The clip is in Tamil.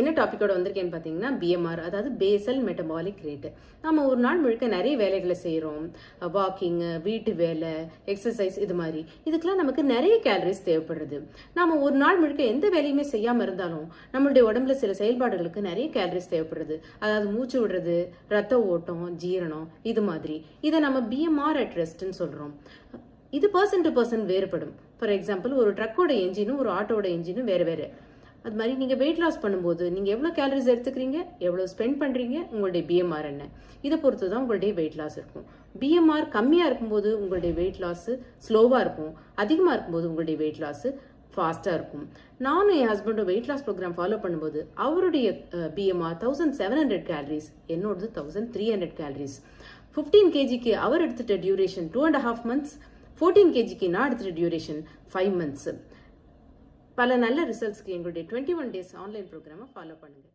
என்ன டாபிக்கோட வந்திருக்கேன்னு பார்த்தீங்கன்னா பிஎம்ஆர், அதாவது பேசல் மெட்டபாலிக் ரேட். நம்ம ஒரு நாள் முழுக்க நிறைய வேலைகளை செய்கிறோம். வாக்கிங், வீட்டு வேலை, எக்ஸசைஸ், இது மாதிரி இதுக்கெல்லாம் நமக்கு நிறைய கேலரிஸ் தேவைப்படுறது. நம்ம ஒரு நாள் முழுக்க எந்த வேலையுமே செய்யாமல் இருந்தாலும் நம்மளுடைய உடம்புல சில செயல்பாடுகளுக்கு நிறைய கேலரிஸ் தேவைப்படுது. அதாவது மூச்சு விடுறது, ரத்த ஓட்டம், ஜீரணம், இது மாதிரி. இதை நம்ம பிஎம்ஆர் அட் ரெஸ்ட்னு சொல்கிறோம். இது பர்சன் டு பர்சன் வேறுபடும். ஃபார் எக்ஸாம்பிள், ஒரு ட்ரக்கோட என்ஜினும் ஒரு ஆட்டோட என்ஜினும் வேறு வேறு. அது மாதிரி நீங்கள் வெயிட் லாஸ் பண்ணும்போது நீங்கள் எவ்வளோ கேலரிஸ் எடுத்துக்கிறீங்க, எவ்வளோ ஸ்பெண்ட் பண்ணுறீங்க, உங்களுடைய பிஎம்ஆர் என்ன, இதை பொறுத்து தான் உங்களுடைய வெயிட் லாஸ் இருக்கும். பிஎம்ஆர் கம்மியாக இருக்கும்போது உங்களுடைய வெயிட் லாஸ் ஸ்லோவாக இருக்கும், அதிகமாக இருக்கும்போது உங்களுடைய வெயிட் லாஸ் ஃபாஸ்ட்டாக இருக்கும். நானும் என் ஹஸ்பண்டும் வெயிட் லாஸ் ப்ரோக்ராம் ஃபாலோ பண்ணும்போது அவருடைய பிஎம்ஆர் 1700 கேலரிஸ், என்னோடது 1300 கேலரிஸ். 15 kgக்கு அவர் எடுத்துட்ட டியூரேஷன் 2.5 months, 14 kgக்கு நான் எடுத்துட்ட டியூரேஷன் 5 months. பல நல்ல ரிசல்ட்ஸ்க்கு எங்களுடைய 21 days ஆன்லைன் ப்ரோக்ராமை ஃபாலோ பண்ணுங்கள்.